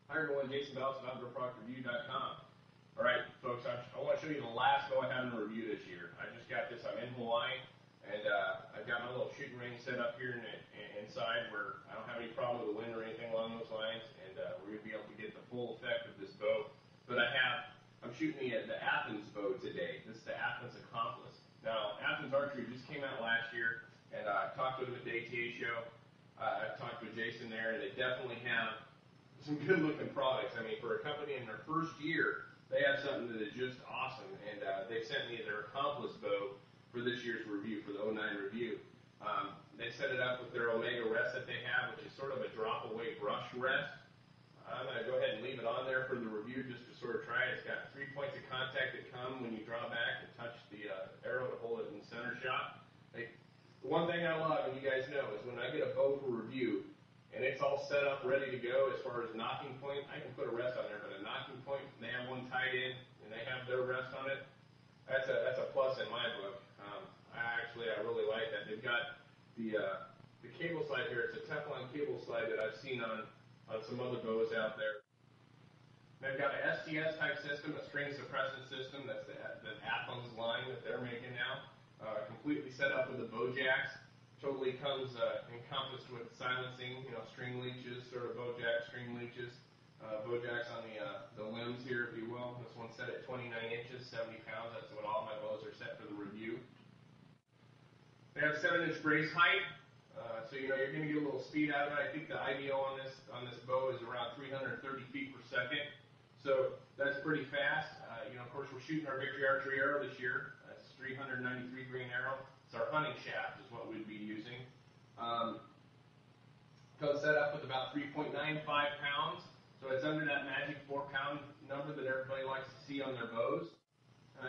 Hi everyone, Jason Belts at OutdoorProductReview.com. Alright folks, I want to show you the last bow I have in review this year. I just got this, I'm in Hawaii, and I've got my little shooting range set up here inside where I don't have any problem with the wind or anything along those lines, and we're going to be able to get the full effect of this bow. But I'm shooting the Athens bow today. This is the Athens Accomplice. Now, Athens Archery just came out last year, and I talked with them at the ATA show. I talked with Jason there, and they definitely have some good-looking products. I mean, for a company in their first year, they have something that is just awesome, and they sent me their Accomplice bow for this year's review, for the 09 review. They set it up with their Omega rest that they have, which is sort of a drop-away brush rest. I'm going to go ahead and leave it on there for the review just to sort of try it. It's got 3 points of contact that come when you draw back and touch the arrow to hold it in center shot. The one thing I love, and you guys know, is when I get a bow for review, and it's all set up, ready to go as far as nocking point. I can put a rest on there, but a nocking point, they have one tied in, and they have their rest on it. That's a plus in my book. I really like that. They've got the cable slide here. It's a Teflon cable slide that I've seen on some other bows out there. They've got an STS type system, a string suppressant system. That's the Athens line that they're making now. Completely set up with the bow jacks. Totally comes encompassed with silencing, string leeches, sort of bow jack string leeches. Bow jacks on the limbs here, if you will. This one's set at 29 inches, 70 pounds. That's what all my bows are set for the review. They have 7-inch brace height, so you're going to get a little speed out of it. I think the IBO on this bow is around 330 feet per second, so that's pretty fast. Of course, we're shooting our Victory Archery arrow this year. That's 393 grain arrow. It's our hunting shaft is what we'd be using. Comes set up with about 3.95 pounds, so it's under that magic 4-pound number that everybody likes to see on their bows.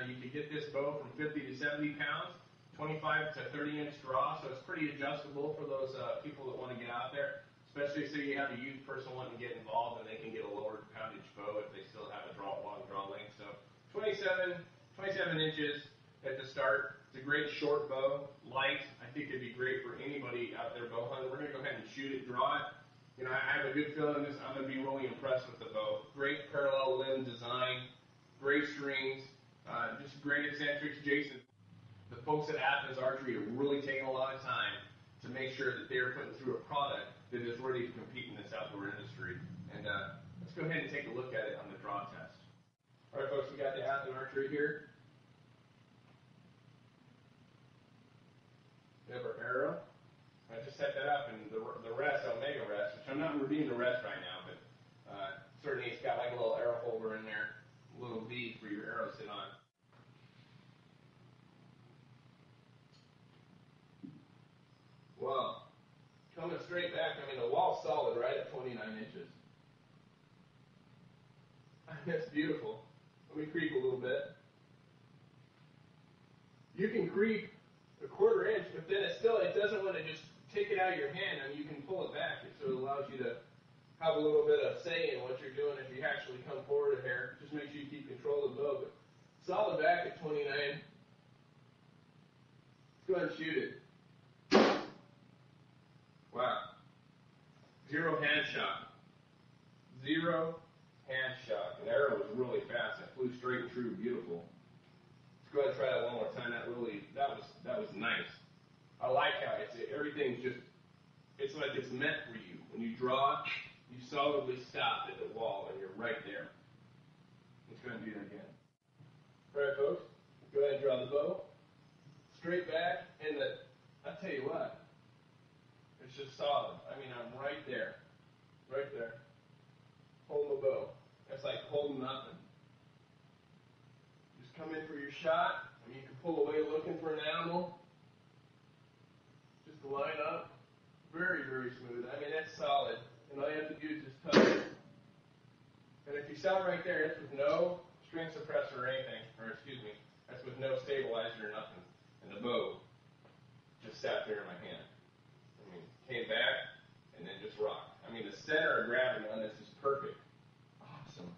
You can get this bow from 50 to 70 pounds, 25 to 30-inch draw, so it's pretty adjustable for those people that want to get out there, especially say you have a youth person wanting to get involved and they can get a lower poundage bow if they still have a long draw length. So 27 inches at the start. It's a great short bow, light. I think it'd be great for anybody out there bow hunting. We're going to go ahead and shoot it, draw it. I have a good feeling I'm going to be really impressed with the bow. Great parallel limb design, great strings, just great eccentrics. Jason, the folks at Athens Archery are really taking a lot of time to make sure that they're putting through a product that is ready to compete in this outdoor industry. And let's go ahead and take a look at it on the draw test. All right, folks, we got the Athens Archery here. We have our arrow. I just set that up, and the rest, Omega rest, which I'm not reviewing the rest right now, but certainly it's got like a little arrow holder in there, a little V for your arrow to sit on. Well, coming straight back, the wall's solid right at 29 inches. That's beautiful. Let me creep a little bit. You can creep a 1/4 inch, but then it doesn't want to just take it out of your hand, and you can pull it back. So it allows you to have a little bit of say in what you're doing if you actually come forward a hair. Just make sure you keep control of the bow. But solid back at 29. Let's go ahead and shoot it. Wow. 0 hand shot. 0 hand shot. The arrow was really fast. It flew straight and true. Beautiful. Let's go ahead and try that one more time. That was nice. I like how everything's just, it's like it's meant for you. When you draw, you solidly stop at the wall and you're right there. Let's go ahead and do that again. All right, folks, go ahead and draw the bow. Straight back, and I'll tell you what, it's just solid. I'm right there. Right there. Holding the bow. That's like holding nothing. Just come in for your shot. You can pull away looking for an animal. Just line up. Very, very smooth. That's solid. And all you have to do is just touch it. And if you saw right there, it's with no string suppressor or anything. That's with no stabilizer or nothing. And the bow just sat there in my hand. Came back and then just rocked. The center of gravity on this is perfect. Awesome.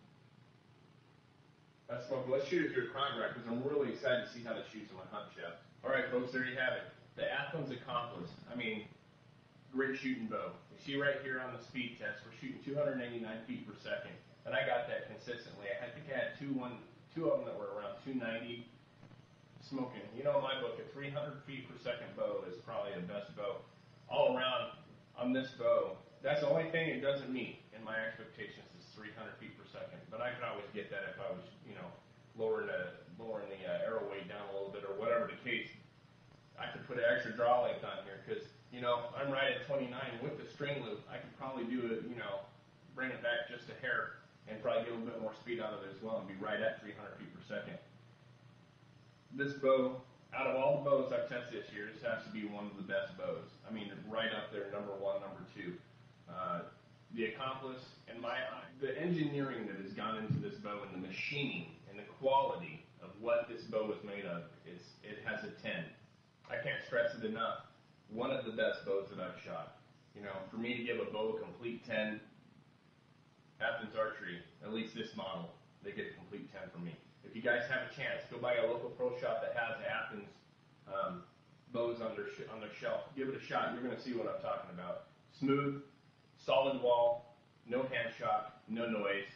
That's smoking. Let's shoot it through a chronograph because I'm really excited to see how that shoots on my hunt shaft. All right, folks, there you have it. The Athens Accomplice. Great shooting bow. You see right here on the speed test, we're shooting 289 feet per second, and I got that consistently. I think I had two of them that were around 290, smoking. You know, in my book, a 300 feet per second bow is probably the best bow. All around on this bow, that's the only thing it doesn't meet in my expectations is 300 feet per second. But I could always get that if I was, you know, lowering the arrow weight down a little bit or whatever the case. I could put an extra draw length on here because, you know, I'm right at 29 with the string loop. I could probably do it, you know, bring it back just a hair and probably get a little bit more speed out of it as well and be right at 300 feet per second. This bow, out of all the bows I've tested this year, this has to be one of the best bows. I mean, right up there, number one, number two. The accomplice, in my eye, the engineering that has gone into this bow and the machining and the quality of what this bow is made of, it has a 10. I can't stress it enough. One of the best bows that I've shot. You know, for me to give a bow a complete 10, Athens Archery, at least this model, they get a complete 10 from me. If you guys have a chance, go buy a local pro shop that has Athens bows on their shelf. Give it a shot. You're going to see what I'm talking about. Smooth, solid wall, no hand shock, no noise.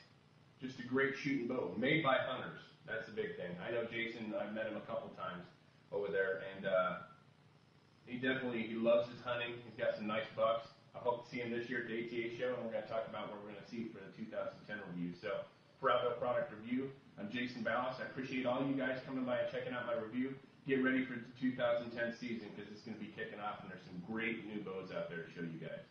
Just a great shooting bow. Made by hunters. That's the big thing. I know Jason, I've met him a couple times over there, and he loves his hunting. He's got some nice bucks. I hope to see him this year at the ATA show, and we're going to talk about what we're going to see for the 2010 review. So, for Outdoor Product Review, I'm Jason Ballas. I appreciate all you guys coming by and checking out my review. Get ready for the 2010 season because it's going to be kicking off, and there's some great new bows out there to show you guys.